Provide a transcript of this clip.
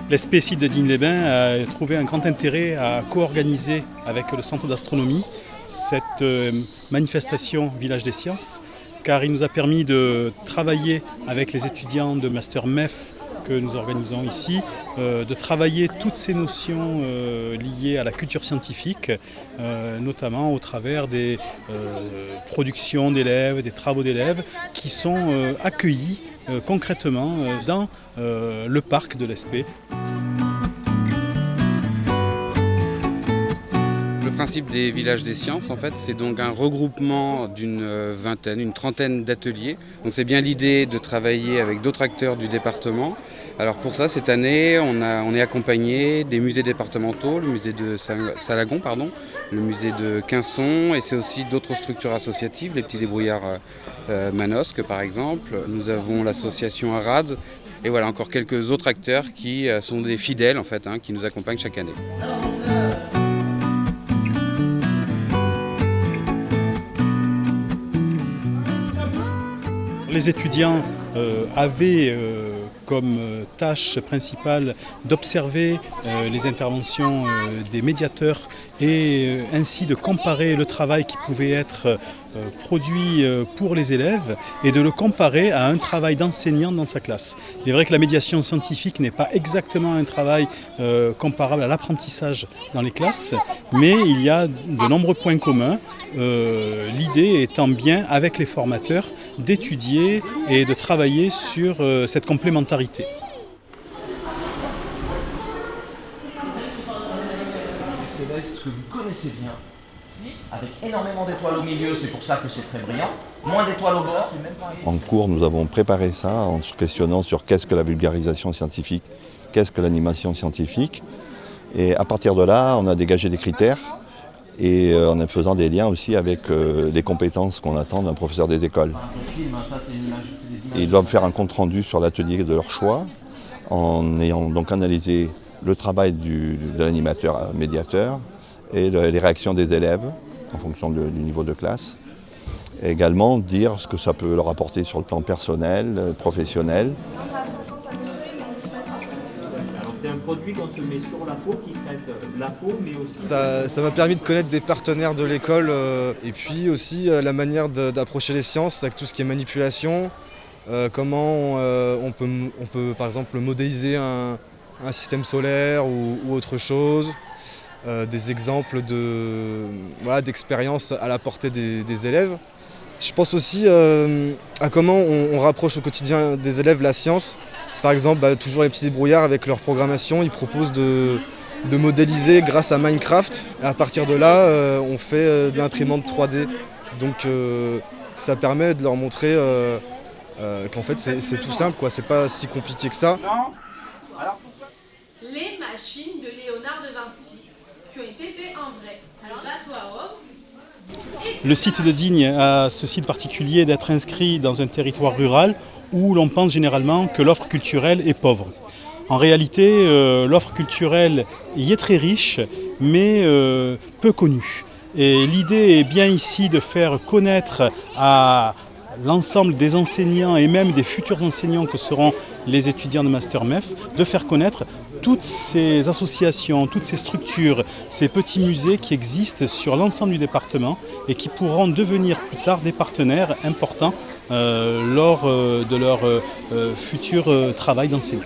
L'ESP site de Digne-les-Bains a trouvé un grand intérêt à co-organiser avec le Centre d'astronomie cette manifestation Village des Sciences, car il nous a permis de travailler avec les étudiants de Master MEF que nous organisons ici, de travailler toutes ces notions liées à la culture scientifique, notamment au travers des productions d'élèves, des travaux d'élèves qui sont accueillis concrètement dans le parc de l'ESP. Le principe des villages des sciences, en fait, c'est donc un regroupement d'une vingtaine, une trentaine d'ateliers. Donc c'est bien l'idée de travailler avec d'autres acteurs du département. Alors pour ça, cette année, on est accompagné des musées départementaux, le musée de Salagon, le musée de Quinçon, et c'est aussi d'autres structures associatives, les petits débrouillards Manosque par exemple. Nous avons l'association Arad, et voilà encore quelques autres acteurs qui sont des fidèles en fait, qui nous accompagnent chaque année. Les étudiants avaient comme tâche principale d'observer les interventions des médiateurs et ainsi de comparer le travail qui pouvait être produit pour les élèves et de le comparer à un travail d'enseignant dans sa classe. Il est vrai que la médiation scientifique n'est pas exactement un travail comparable à l'apprentissage dans les classes, mais il y a de nombreux points communs, l'idée étant bien avec les formateurs d'étudier et de travailler sur cette complémentarité. Céleste que vous connaissez bien, avec énormément d'étoiles au milieu, c'est pour ça que c'est très brillant. Moins d'étoiles au bord, c'est même pas... En cours, nous avons préparé ça en se questionnant sur qu'est-ce que la vulgarisation scientifique, qu'est-ce que l'animation scientifique. Et à partir de là, on a dégagé des critères et en faisant des liens aussi avec les compétences qu'on attend d'un professeur des écoles. Et ils doivent faire un compte-rendu sur l'atelier de leur choix en ayant donc analysé le travail de l'animateur médiateur et les réactions des élèves en fonction du niveau de classe. Et également dire ce que ça peut leur apporter sur le plan personnel, professionnel. C'est un produit qu'on se met sur la peau qui traite la peau, mais aussi... Ça m'a permis de connaître des partenaires de l'école et puis aussi la manière d'approcher les sciences avec tout ce qui est manipulation, comment on peut par exemple modéliser un système solaire ou autre chose, des exemples d'expériences à la portée des élèves. Je pense aussi à comment on rapproche au quotidien des élèves la science. Par exemple, toujours les petits débrouillards avec leur programmation, ils proposent de modéliser grâce à Minecraft. Et à partir de là, on fait de l'imprimante 3D. Donc ça permet de leur montrer qu'en fait c'est tout simple, quoi. C'est pas si compliqué que ça. Les machines de Léonard de Vinci qui ont été faites en vrai. Alors là, toi, le site de Digne a ceci de particulier d'être inscrit dans un territoire rural où l'on pense généralement que l'offre culturelle est pauvre. En réalité, l'offre culturelle y est très riche, mais peu connue. Et l'idée est bien ici de faire connaître à l'ensemble des enseignants et même des futurs enseignants que seront les étudiants de Master MEF, de faire connaître toutes ces associations, toutes ces structures, ces petits musées qui existent sur l'ensemble du département et qui pourront devenir plus tard des partenaires importants lors de leur futur travail d'enseignant.